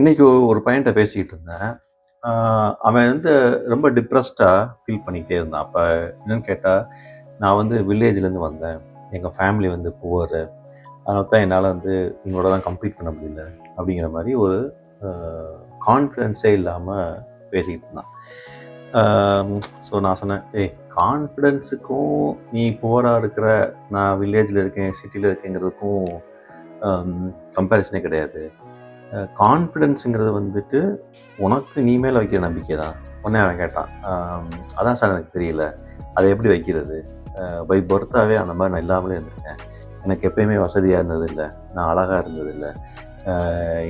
இன்னைக்கு ஒரு பையன்ட்ட பேசிக்கிட்டு இருந்தேன். அவன் வந்து ரொம்ப டிப்ரெஸ்டா ஃபீல் பண்ணிக்கிட்டே இருந்தான். அப்ப என்னன்னு கேட்டா, நான் வந்து வில்லேஜ்லேருந்து வந்தேன். எங்க ஃபேமிலி வந்து புவரு. அதனால தான் என்னால வந்து இவங்களோடலாம் கம்பீட் பண்ண முடியல. அப்படிங்கிற மாரி ஒரு அ கான்ஃபிடன்ஸே இல்லாம பேசிக்கிட்டு இருந்தான். ஸோ நான் சொன்னேன், "ஏய் கான்ஃபிடன்ஸுக்கும் நீ புவரா இருக்கிற, நான் வில்லேஜ்ல இருக்கேன், சிட்டில இருக்கேங்கிறதுக்கும் கம்பேரிசனே கிடையாது. கான்ஃபிடென்ஸுங்கிறது வந்துட்டு உனக்கு நீ மேலே வைக்கிற நம்பிக்கை தான்." உடனே அவன் கேட்டான், அதான் சார் எனக்கு தெரியல, அதை எப்படி வைக்கிறது? பை பர்த்தாவே அந்த மாதிரி நான் இல்லாமலே இருந்திருக்கேன். எனக்கு எப்பயுமே வசதியாக இருந்ததில்லை, நான் அழகாக இருந்ததில்லை,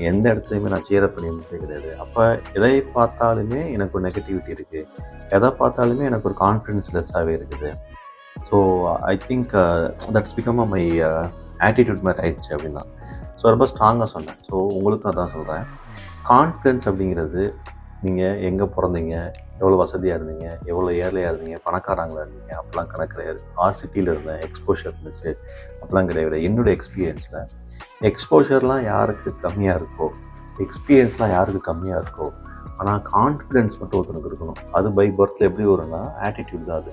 எந்த இடத்துலையுமே நான் சேரப் பண்ணி இருந்ததே கிடையாது. அப்போ எதை பார்த்தாலுமே எனக்கு ஒரு நெகட்டிவிட்டி இருக்குது, எதை பார்த்தாலுமே எனக்கு ஒரு கான்ஃபிடென்ஸ் லெஸ்ஸாகவே இருக்குது. So I think that's become my attitude மாதிரி ஆயிடுச்சு அப்படின்னா. ஸோ ரொம்ப ஸ்ட்ராங்காக சொன்னேன். ஸோ உங்களுக்கும் அதான் சொல்கிறேன். கான்ஃபிடென்ஸ் அப்படிங்கிறது நீங்கள் எங்கே பிறந்தீங்க, எவ்வளோ வசதியாக இருந்தீங்க, எவ்வளோ ஏழையாக இருந்தீங்க, பணக்காரங்களா இருந்தீங்க, அப்படிலாம் கணக்கு கிடையாது. சிட்டியில் இருந்தேன், எக்ஸ்போஷர் இருந்துச்சு, அப்படிலாம் கிடையாது. என்னுடைய எக்ஸ்பீரியன்ஸில் எக்ஸ்போஷர்லாம் யாருக்கு கம்மியாக இருக்கோ, எக்ஸ்பீரியன்ஸ்லாம் யாருக்கு கம்மியாக இருக்கோ, ஆனால் கான்ஃபிடென்ஸ் மட்டும் ஒருத்தனுக்கு இருக்கணும். அது பை பர்த்தில் எப்படி வரும்னா ஆட்டிடியூட் தான் அது.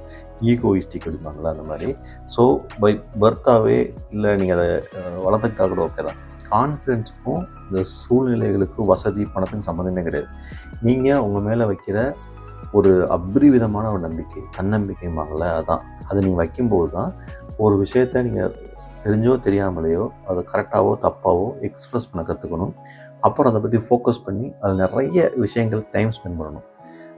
ஈகோயிஸ்டிக் எடுப்பாங்களா அந்த மாதிரி. ஸோ பை பர்த்தாவே இல்லை, நீங்கள் அதை வளர்த்துக்கிட்டா கூட ஓகே தான். கான்ஃபிடென்ஸுக்கும் இந்த சூழ்நிலைகளுக்கும் வசதி பணத்துக்கும் சம்மந்தமே கிடையாது. நீங்கள் உங்கள் மேலே வைக்கிற ஒரு அபரிவிதமான ஒரு நம்பிக்கை, தன்னம்பிக்கைம்பாங்கள, அதான். அதை நீங்கள் வைக்கும்போது தான் ஒரு விஷயத்த நீங்கள் தெரிஞ்சோ தெரியாமலேயோ அதை கரெக்டாகவோ தப்பாவோ எக்ஸ்ப்ரெஸ் பண்ண கற்றுக்கணும். அப்புறம் அதை பற்றி ஃபோக்கஸ் பண்ணி அதில் நிறைய விஷயங்கள் டைம் ஸ்பெண்ட் பண்ணணும்.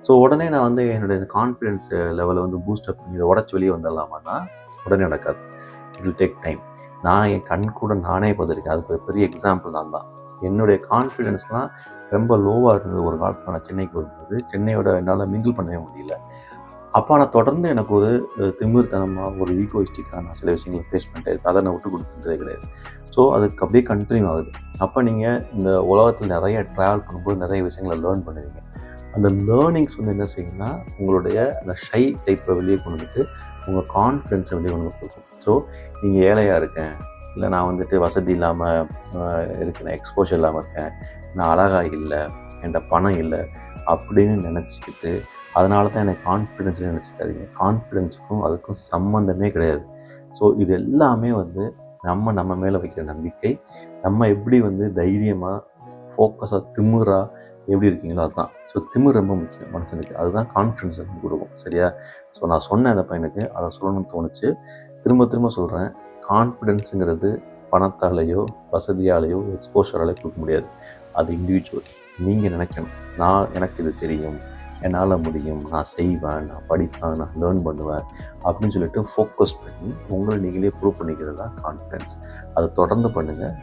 ஸோ உடனே நான் வந்து என்னுடைய கான்ஃபிடென்ஸ் லெவலை வந்து பூஸ்டப் பண்ணி இதை உடச்சி வெளியே வந்துடலாமான்னா உடனே நடக்காது. It will take time. நான் என் கண் கூட நானே பார்த்துருக்கேன். அதுக்கு ஒரு பெரிய எக்ஸாம்பிள் நான் தான். என்னுடைய கான்ஃபிடென்ஸ்லாம் ரொம்ப லோவாக இருந்தது ஒரு காலத்தில். நான் சென்னைக்கு வரும்போது சென்னையோட என்னால் மிங்கிள் பண்ணவே முடியல. அப்போ நான் தொடர்ந்து எனக்கு ஒரு திமிர்த்தனமாக ஒரு ஈகோயிஸ்டிக்காக நான் சில விஷயங்களை ஃபேஸ் பண்ணிட்டே இருக்கேன். அதை நான் விட்டு கொடுத்துட்டதே கிடையாது. ஸோ அதுக்கு அப்படியே கண்டினியூ ஆகுது. அப்போ நீங்கள் இந்த உலகத்தில் நிறைய ட்ராவல் பண்ணும்போது நிறைய விஷயங்களை லேர்ன் பண்ணுவீங்க. அந்த லேர்னிங்ஸ் வந்து என்ன செய்யுங்கன்னா உங்களுடைய அந்த ஷை டைப்பை வெளியே கொண்டு வந்துட்டு உங்கள் கான்ஃபிடென்ஸை வெளியே கொண்டு கொடுக்கும். ஸோ நீங்கள் ஏழையாக இருக்கேன், இல்லை நான் வந்துட்டு வசதி இல்லாமல் இருக்கேன், எக்ஸ்போஷர் இல்லாமல் இருக்கேன், நான் அழகாக இல்லை, என்கிட்ட பணம் இல்லை அப்படின்னு நினச்சிக்கிட்டு அதனால தான் எனக்கு கான்ஃபிடென்ஸ்னு நினச்சிக்காதீங்க. கான்ஃபிடென்ஸுக்கும் அதுக்கும் சம்மந்தமே கிடையாது. ஸோ இது எல்லாமே வந்து நம்ம மேலே வைக்கிற நம்பிக்கை. நம்ம எப்படி வந்து தைரியமாக ஃபோக்கஸாக திமிராக எப்படி இருக்கீங்களோ அதுதான். ஸோ திமிர் ரொம்ப முக்கியம் மனுஷனுக்கு. அதுதான் கான்ஃபிடென்ஸ் வந்து கொடுக்கும். சரியா? ஸோ நான் சொன்னேன் அந்த பையனுக்கு, அதை சொல்லணும்னு தோணுச்சு. திரும்ப திரும்ப சொல்கிறேன், கான்ஃபிடென்ஸுங்கிறது பணத்தாலேயோ வசதியாலேயோ எக்ஸ்போஷராலேயோ கொடுக்க முடியாது. அது இண்டிவிஜுவல். நீங்கள் நினைக்கணும், எனக்கு இது தெரியும், என்னால் முடியும், நான் செய்வேன், நான் படிப்பேன், நான் லேர்ன் பண்ணுவேன் அப்படின்னு சொல்லிட்டு ஃபோக்கஸ் பண்ணி உங்களை நீங்களே ப்ரூவ் பண்ணிக்கிறது தான் கான்ஃபிடென்ஸ். அதை தொடர்ந்து பண்ணுங்கள்.